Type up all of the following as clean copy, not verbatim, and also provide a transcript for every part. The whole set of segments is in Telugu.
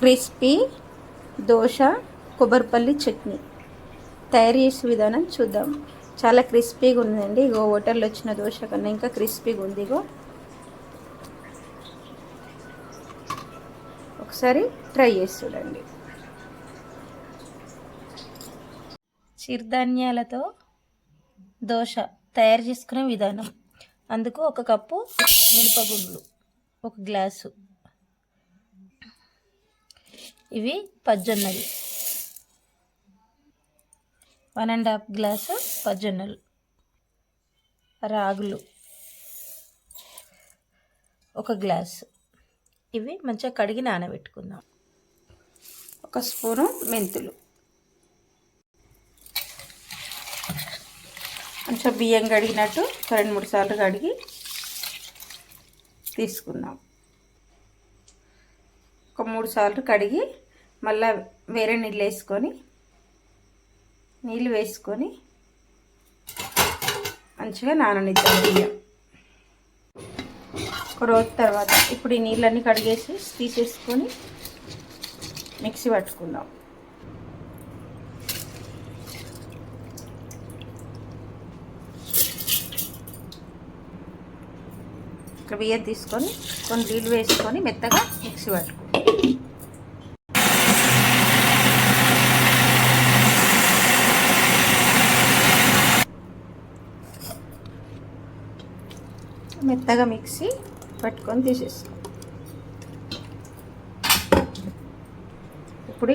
క్రిస్పీ దోశ కొబ్బరిపల్లి చట్నీ తయారు చేసే విధానం చూద్దాం. చాలా క్రిస్పీగా ఉందండి. ఇగో హోటల్లో వచ్చిన దోశ కన్నా ఇంకా క్రిస్పీగా ఉంది. ఇగో ఒకసారి ట్రై చేసి చూడండి. చిరుధాన్యాలతో దోశ తయారు చేసుకునే విధానం. అందుకు 1 కప్పు మినపగుండ్లు, 1 గ్లాసు ఇవి పజ్జొన్నలు, 1.5 గ్లాసు పజ్జొన్నలు, రాగులు 1 గ్లాసు. ఇవి మంచిగా కడిగి నానబెట్టుకుందాం. 1 స్పూను మెంతులు, కొంచెం బియ్యం కడిగినట్టు 2-3 సార్లు కడిగి తీసుకుందాం. 3 సార్లు కడిగి మళ్ళీ వేరే నీళ్ళు వేసుకొని మంచిగా నాననిద్దాం బియ్యం. 1 రోజు తర్వాత ఇప్పుడు ఈ నీళ్ళన్నీ కడిగేసి తీసేసుకొని మిక్సీ పట్టుకుందాం. ఇక్కడ బియ్యం తీసుకొని కొన్ని నీళ్ళు వేసుకొని మెత్తగా మిక్సీ పట్టుకుందాం. మెత్తగా మిక్సీ పట్టుకొని తీసేస్తాం. ఇప్పుడు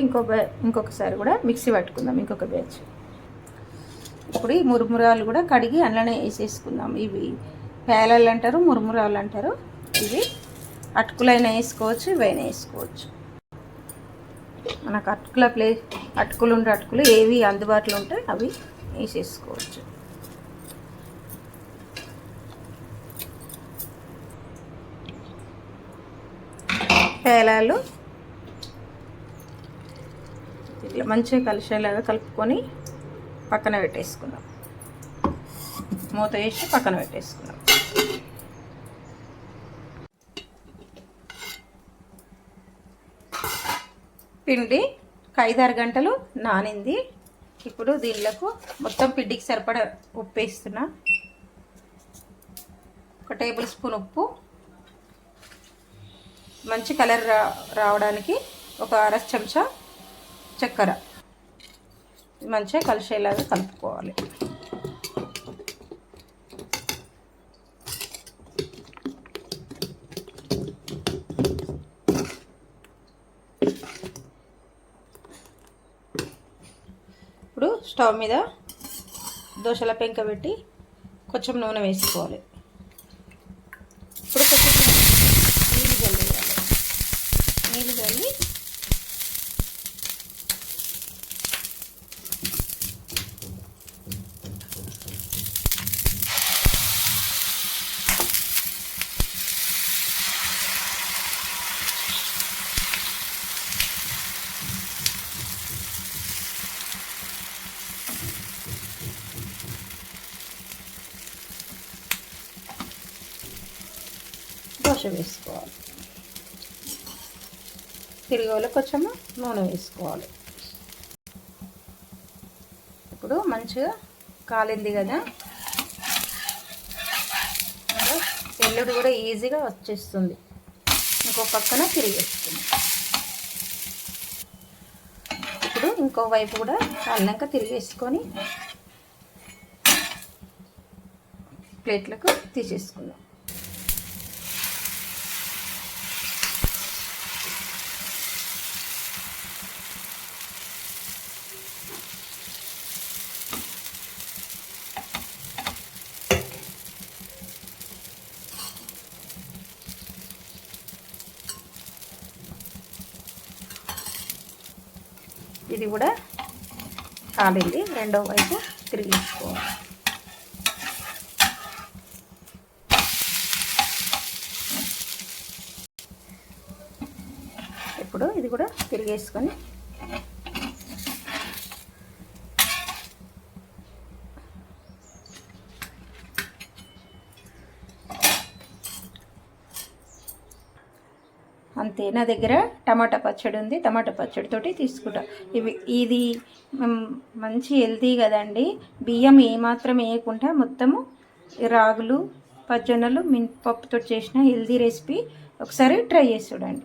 ఇంకొకసారి కూడా మిక్సీ పట్టుకుందాం. ఇంకొక బ్యాచ్. ఇప్పుడు ఈ మురుమురాలు కూడా కడిగి అందులోనే వేసేసుకుందాం. ఇవి పేలాలు అంటారు, మురుమురాలు అంటారు. ఇవి అటుకులైనా వేసుకోవచ్చు, ఇవైనా వేసుకోవచ్చు. మనకు అటుకులు ఏవి అందుబాటులో ఉంటే అవి వేసేసుకోవచ్చు. పేలాలు ఇట్లా మంచిగా కలిసేలాగా కలుపుకొని పక్కన పెట్టేసుకుందాం. మూత వేసి పక్కన పెట్టేసుకుందాం. పిండి 5-6 గంటలు నానింది. ఇప్పుడు దీనిలోకి మొత్తం పిండికి సరిపడా ఉప్పు వేస్తున్నా. 1 టేబుల్ స్పూన్ ఉప్పు, మంచి కలర్ రావడానికి 1 అర చెంచా చక్కెర మంచిగా కలిసేలాగా కలుపుకోవాలి. ఇప్పుడు స్టవ్ మీద దోశల పెంక పెట్టి కొంచెం నూనె వేసుకోవాలి. ఇప్పుడు కొంచెం నీళ్ళు చల్లి దోశ వేసుకోవాలి. తిరిగేలో కొంచెం నూనె వేసుకోవాలి. ఇప్పుడు మంచిగా కాలింది కదా, ఎల్లుడు కూడా ఈజీగా వచ్చేస్తుంది. ఇంకో పక్కన తిరిగేస్తుంది. ఇప్పుడు ఇంకో వైపు కూడా కాలినాక తిరిగేసుకొని ప్లేట్లకు తీసేసుకుందాం. ఇది కూడా కాలింది. రెండో వైపు తిరిగేసుకోవాలి. ఇప్పుడు ఇది కూడా తిరిగేసుకొని అంతే నా దగ్గర టమాటా పచ్చడి ఉంది, టమాటా పచ్చడితోటి తీసుకుంటా. ఇది మంచి హెల్తీ కదండి. బియ్యం ఏమాత్రం వేయకుండా మొత్తము రాగులు, పచ్చనలు, మినపప్పుతో చేసిన హెల్తీ రెసిపీ. ఒకసారి ట్రై చేసి చూడండి.